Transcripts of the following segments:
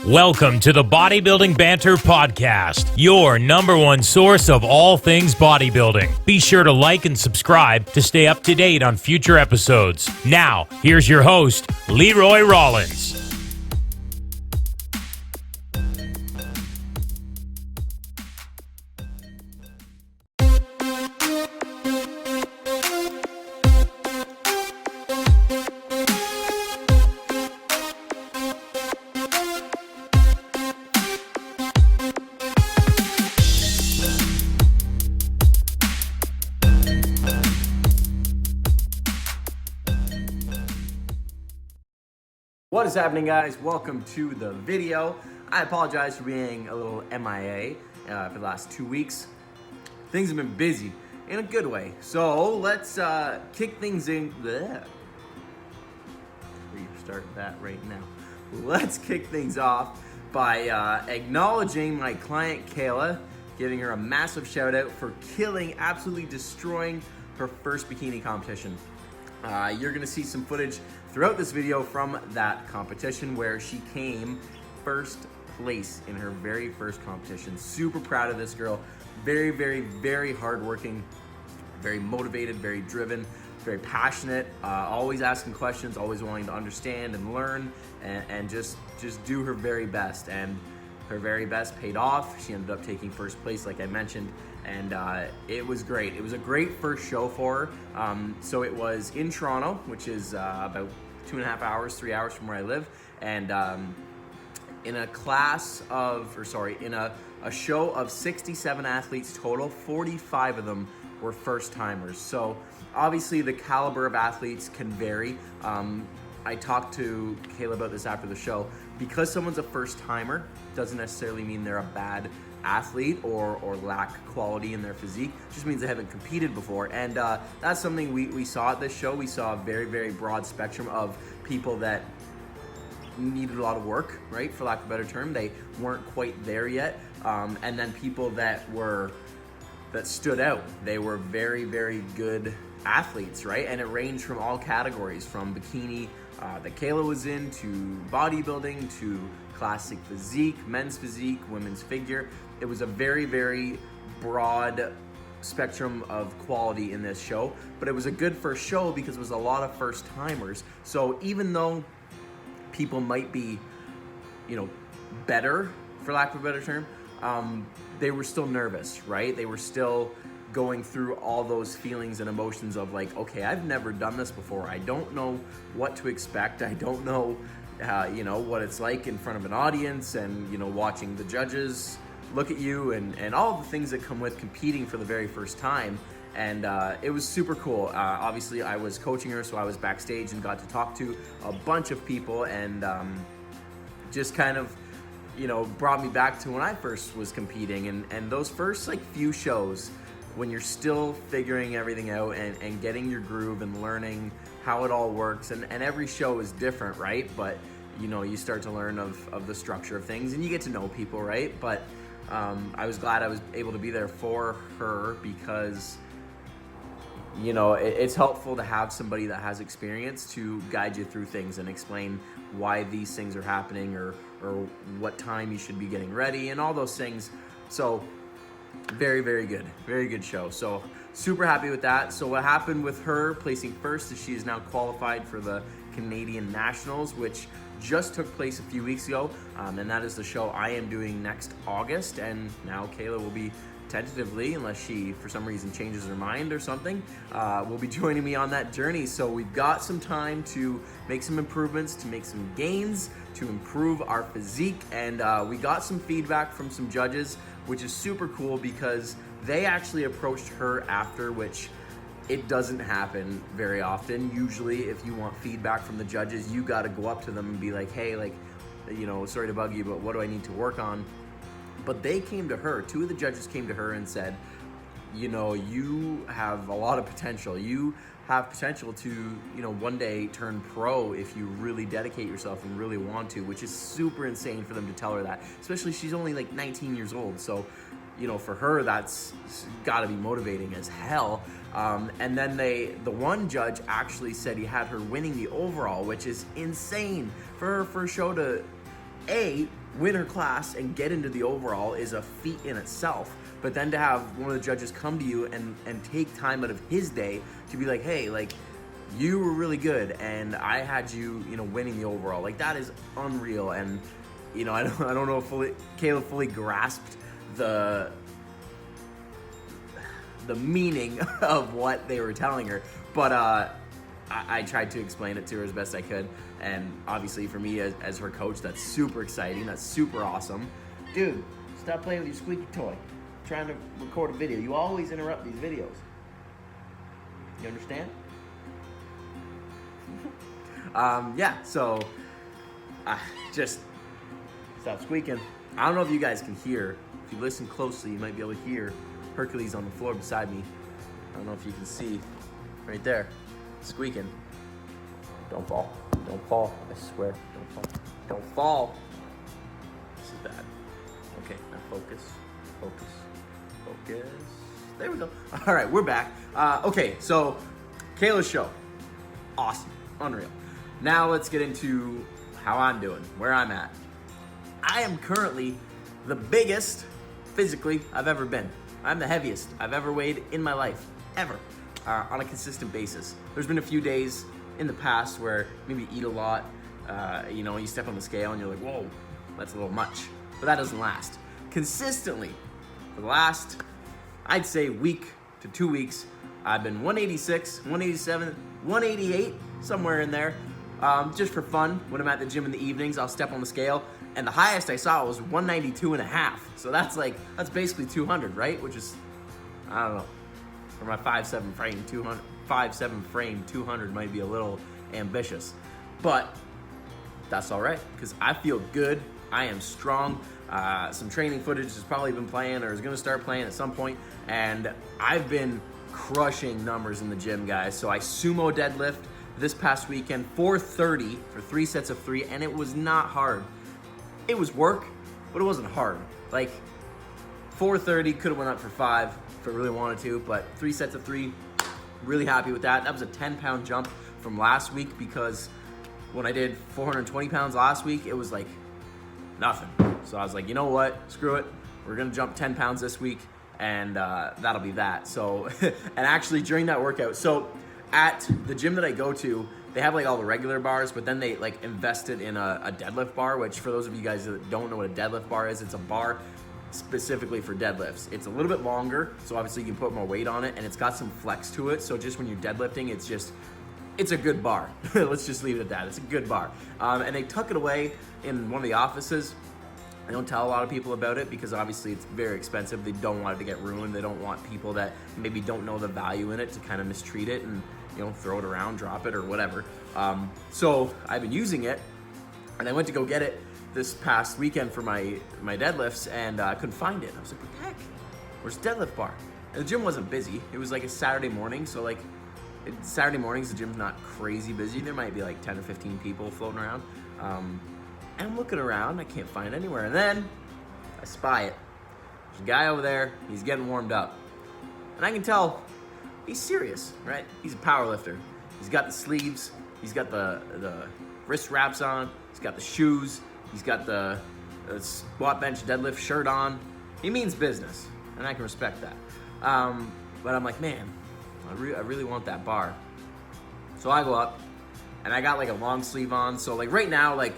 Welcome to the Bodybuilding Banter Podcast, your number one source of all things bodybuilding. Be sure to like and subscribe to stay up to date on future episodes. Now, here's your host, Leroy Rollins. What is happening, guys? Welcome to the video. I apologize for being a little MIA for the last 2 weeks. Things have been busy in a good way. So let's kick things in. Bleh. Restart that right now. Let's kick things off by acknowledging my client Kayla, giving her a massive shout out for absolutely destroying her first bikini competition. You're gonna see some footage throughout this video from that competition where she came first place in her very first competition. Super proud of this girl. Very, very, very hardworking, very motivated, very driven, very passionate, always asking questions, always wanting to understand and learn and just do her very best. And her very best paid off. She ended up taking first place, like I mentioned, and it was great. It was a great first show for her. So it was in Toronto, which is about 2.5 hours, 3 hours from where I live, and in a show of 67 athletes total, 45 of them were first timers. So obviously the caliber of athletes can vary. I talked to Kayla about this after the show. Because someone's a first timer doesn't necessarily mean they're a bad athlete or lack quality in their physique. It just means they haven't competed before. And that's something we saw at this show. We saw a very, very broad spectrum of people that needed a lot of work, right? For lack of a better term. They weren't quite there yet. And then people that stood out. They were very, very good athletes, right? And it ranged from all categories, from bikini that Kayla was in, to bodybuilding, to classic physique, men's physique, women's figure. It was a very, very broad spectrum of quality in this show, but it was a good first show because it was a lot of first timers. So even though people might be, better, for lack of a better term, they were still nervous, right? They were still going through all those feelings and emotions of like, okay, I've never done this before. I don't know what to expect. I don't know, what it's like in front of an audience and, watching the judges look at you and all the things that come with competing for the very first time. And it was super cool. Obviously, I was coaching her, so I was backstage and got to talk to a bunch of people and just kind of, brought me back to when I first was competing. And those first few shows, when you're still figuring everything out and getting your groove and learning how it all works, and every show is different, right? But you start to learn of the structure of things and you get to know people, right? But I was glad I was able to be there for her because it's helpful to have somebody that has experience to guide you through things and explain why these things are happening or what time you should be getting ready and all those things. So very, very good. Very good show. So super happy with that. So what happened with her placing first is she is now qualified for the Canadian Nationals, which just took place a few weeks ago. And that is the show I am doing next August. And now Kayla will be tentatively, unless she for some reason changes her mind or something, will be joining me on that journey. So we've got some time to make some improvements, to make some gains, to improve our physique. And we got some feedback from some judges, which is super cool because they actually approached her after, which it doesn't happen very often. Usually if you want feedback from the judges, you got to go up to them and be like, hey, sorry to bug you, but what do I need to work on? But they came to her. 2 of the judges came to her and said, you have a lot of potential. You have potential to, one day turn pro if you really dedicate yourself and really want to, which is super insane for them to tell her that. Especially she's only 19 years old. So, for her, that's got to be motivating as hell. And then the one judge actually said he had her winning the overall, which is insane for her first show to win her class and get into the overall is a feat in itself. But then to have one of the judges come to you and take time out of his day to be like, hey, like, you were really good and I had you, winning the overall. Like, that is unreal. And, I don't know if Kayla fully grasped the meaning of what they were telling her. But I tried to explain it to her as best I could. And obviously for me as her coach, that's super exciting. That's super awesome. Dude, stop playing with your squeaky toy. I'm trying to record a video. You always interrupt these videos. You understand? So just stop squeaking. I don't know if you guys can hear. If you listen closely, you might be able to hear Hercules on the floor beside me. I don't know if you can see right there, squeaking. Don't fall. Don't fall. I swear. Don't fall. Don't fall. This is bad. Okay, now focus. Focus. Focus. There we go. All right, we're back. Okay, so Kayla's show. Awesome. Unreal. Now let's get into how I'm doing, where I'm at. I am currently the biggest physically I've ever been. I'm the heaviest I've ever weighed in my life, ever, on a consistent basis. There's been a few days in the past where maybe eat a lot, you step on the scale and you're like, whoa, that's a little much. But that doesn't last. Consistently, for the last, I'd say week to 2 weeks, I've been 186, 187, 188, somewhere in there. Just for fun, when I'm at the gym in the evenings, I'll step on the scale, and the highest I saw was 192 and a half. So that's basically 200, right? Which is, I don't know, for my 5'7" frame, 5'7" frame, 200 might be a little ambitious. But that's all right, because I feel good. I am strong. Some training footage has probably been playing or is going to start playing at some point, and I've been crushing numbers in the gym, guys. So I sumo deadlift this past weekend, 430 for 3 sets of 3, and it was not hard. It was work, but it wasn't hard. Like, 430 could have went up for 5 if I really wanted to, but 3 sets of 3, really happy with that. That was a 10-pound jump from last week, because when I did 420 pounds last week, it was like nothing. So I was like, you know what? Screw it. We're gonna jump 10 pounds this week, and that'll be that. So, and actually during that workout, so at the gym that I go to, they have like all the regular bars, but then they like invested in a deadlift bar, which for those of you guys that don't know what a deadlift bar is, it's a bar specifically for deadlifts. It's a little bit longer, so obviously you can put more weight on it, and it's got some flex to it. So just when you're deadlifting, it's a good bar. Let's just leave it at that. It's a good bar. And they tuck it away in one of the offices. I don't tell a lot of people about it because obviously it's very expensive. They don't want it to get ruined. They don't want people that maybe don't know the value in it to kind of mistreat it and throw it around, drop it, or whatever. So I've been using it, and I went to go get it this past weekend for my deadlifts, and I couldn't find it. I was like, what the heck? Where's the deadlift bar? And the gym wasn't busy. It was like a Saturday morning, so like Saturday mornings the gym's not crazy busy. There might be like 10 or 15 people floating around. And I'm looking around, I can't find it anywhere. And then I spy it. There's a guy over there, he's getting warmed up. And I can tell he's serious, right? He's a power lifter. He's got the sleeves, he's got the wrist wraps on, he's got the shoes, he's got the squat bench deadlift shirt on. He means business, and I can respect that. But I'm like, man, I really want that bar. So I go up, and I got like a long sleeve on. So like right now, like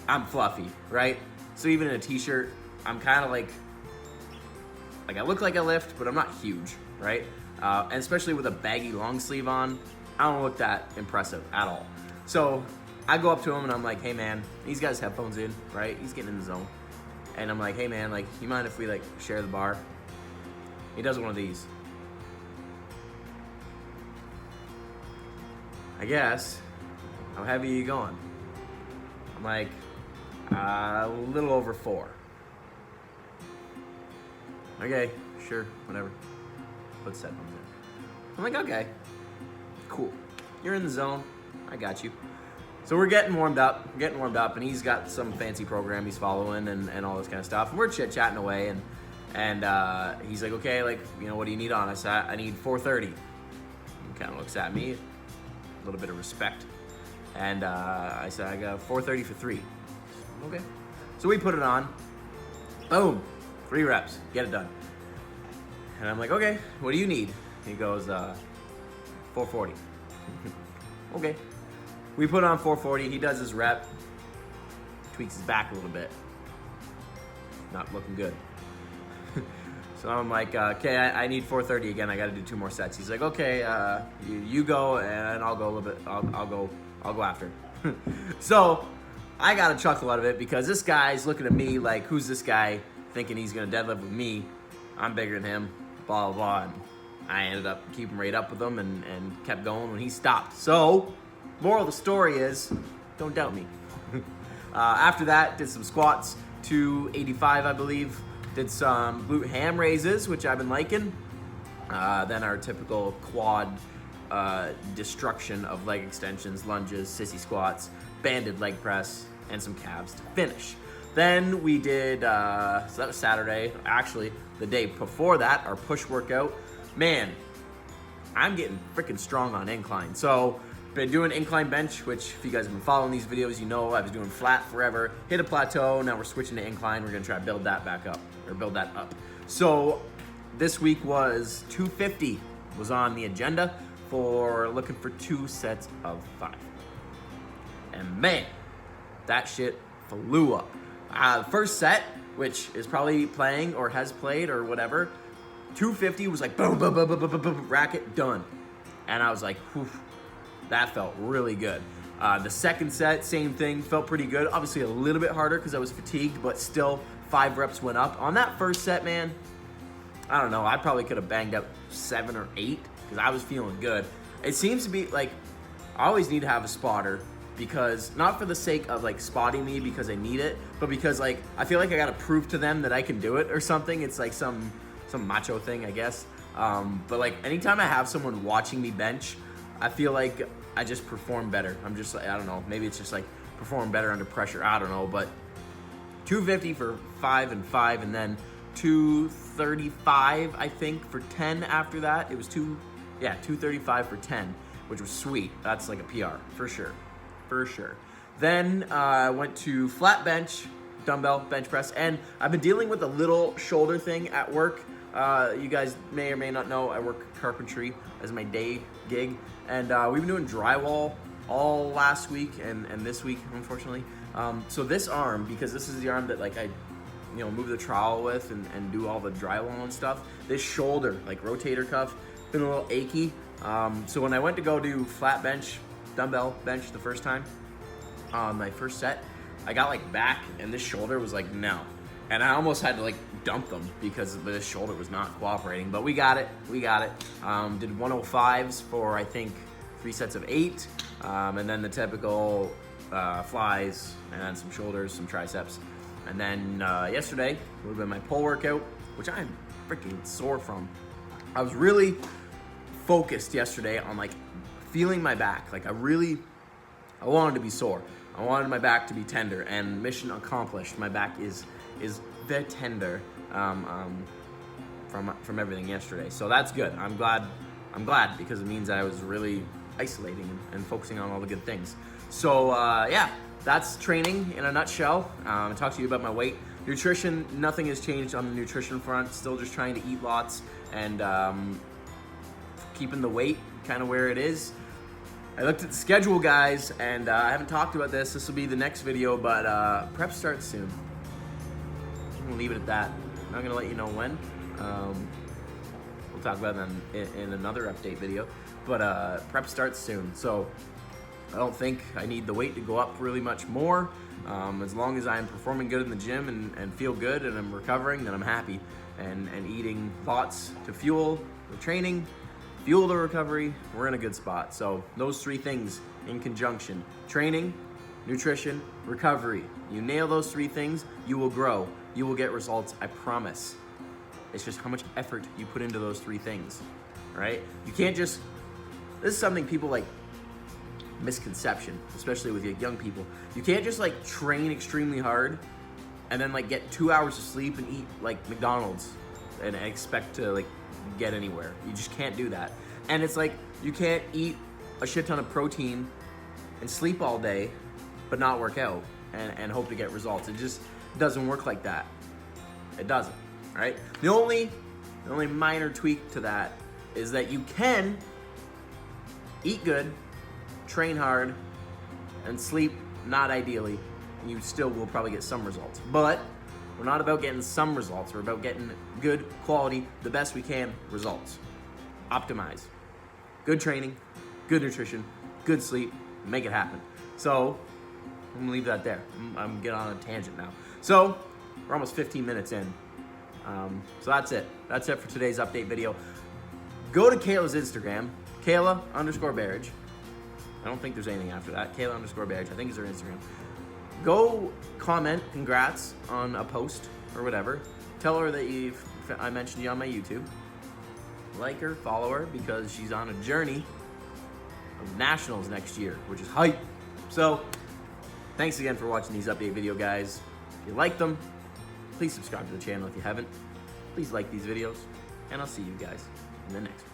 I'm fluffy, right? So even in a t-shirt, I'm kind of like I look like I lift, but I'm not huge, right? And especially with a baggy long sleeve on, I don't look that impressive at all. So I go up to him and I'm like, hey man, he's got his headphones in, right? He's getting in the zone. And I'm like, hey man, like, you mind if we like share the bar? He does one of these. I guess, how heavy are you going? I'm like, a little over 4. Okay, sure, whatever. Put headphones in. I'm like, okay, cool. You're in the zone. I got you. So we're getting warmed up, and he's got some fancy program he's following and all this kind of stuff. And we're chit-chatting away, and he's like, okay, like, what do you need on us? I need 430. He kind of looks at me, a little bit of respect. And I said, I got 430 for 3. Okay. So we put it on. Boom, 3 reps, get it done. And I'm like, okay, what do you need? He goes, 440. Okay. We put on 440, he does his rep, tweaks his back a little bit. Not looking good. So I'm like, okay, I need 430 again. I got to do 2 more sets. He's like, okay, you go and I'll go a little bit. I'll go after. So I got a chuckle out of it because this guy's looking at me like, who's this guy thinking he's gonna deadlift with me? I'm bigger than him. Blah blah blah. And I ended up keeping right up with him and kept going when he stopped. So moral of the story is, don't doubt me. After that, did some squats, 285 I believe. Did some glute ham raises, which I've been liking. Then our typical quad destruction of leg extensions, lunges, sissy squats, banded leg press, and some calves to finish. Then we did, so that was Saturday. Actually, the day before that, our push workout. Man, I'm getting freaking strong on incline. So, been doing incline bench, which if you guys have been following these videos, you know I was doing flat forever. Hit a plateau, now we're switching to incline. We're gonna try to build that back up, or build that up. So this week was 250 was on the agenda for looking for 2 sets of 5. And man, that shit flew up. First set, which is probably playing or has played or whatever, 250 was like boom, boom, boom, boom, boom, boom, boom, racket, done. And I was like, whew. That felt really good. The second set, same thing, felt pretty good. Obviously a little bit harder because I was fatigued, but still 5 reps went up. On that first set, man, I don't know, I probably could have banged up 7 or 8 because I was feeling good. It seems to be like, I always need to have a spotter because, not for the sake of like spotting me because I need it, but because like, I feel like I gotta prove to them that I can do it or something. It's like some macho thing, I guess. But like anytime I have someone watching me bench, I feel like I just perform better. I'm just like, I don't know, maybe it's just like perform better under pressure. I don't know, but 250 for 5 and 5, and then 235, I think, for 10 after that. It was 235 for 10, which was sweet. That's like a PR, for sure. For sure. Then I went to flat bench, dumbbell bench press, and I've been dealing with a little shoulder thing at work. You guys may or may not know I work carpentry as my day gig, and we've been doing drywall all last week and this week, unfortunately. So this arm, because this is the arm that like I move the trowel with and do all the drywall and stuff, this shoulder, like rotator cuff, been a little achy. So when I went to go do flat bench, dumbbell bench the first time, my first set, I got like back and this shoulder was like, no. And I almost had to like dump them because the shoulder was not cooperating, but we got it. Did 105s for I think 3 sets of 8, and then the typical flies, and then some shoulders, some triceps. And then yesterday would have been my pull workout, which I'm freaking sore from. I was really focused yesterday on like feeling my back. Like I wanted to be sore. I wanted my back to be tender, and mission accomplished. My back is very tender from everything yesterday. So that's good. I'm glad because it means I was really isolating and focusing on all the good things. So yeah, that's training in a nutshell. I talked to you about my weight. Nutrition, nothing has changed on the nutrition front. Still just trying to eat lots and keeping the weight kind of where it is. I looked at the schedule, guys, and I haven't talked about this. This will be the next video, but prep starts soon. I'm gonna leave it at that. I'm not gonna let you know when. We'll talk about them in another update video, but prep starts soon. So I don't think I need the weight to go up really much more. As long as I'm performing good in the gym and feel good and I'm recovering, then I'm happy. And eating lots to fuel the training, fuel the recovery, we're in a good spot. So those 3 things in conjunction: training, nutrition, recovery. You nail those 3 things, you will grow. You will get results, I promise. It's just how much effort you put into those 3 things, right? You can't just, this is something people like, misconception, especially with young people. You can't just like train extremely hard and then like get 2 hours of sleep and eat like McDonald's and expect to like get anywhere. You just can't do that. And it's like, you can't eat a shit ton of protein and sleep all day but not work out and hope to get results. doesn't work like that. It doesn't, right? The only minor tweak to that is that you can eat good, train hard, and sleep not ideally, and you still will probably get some results. But we're not about getting some results. We're about getting good quality, the best we can results. Optimize. Good training, good nutrition, good sleep, make it happen. So I'm gonna leave that there. I'm getting on a tangent now. So we're almost 15 minutes in. So that's it. That's it for today's update video. Go to Kayla's Instagram, Kayla_Berridge. I don't think there's anything after that. Kayla_Berridge, I think is her Instagram. Go comment congrats on a post or whatever. Tell her that I mentioned you on my YouTube. Like her, follow her, because she's on a journey of nationals next year, which is hype. So, thanks again for watching these update video, guys. If you like them, please subscribe to the channel if you haven't. Please like these videos, and I'll see you guys in the next one.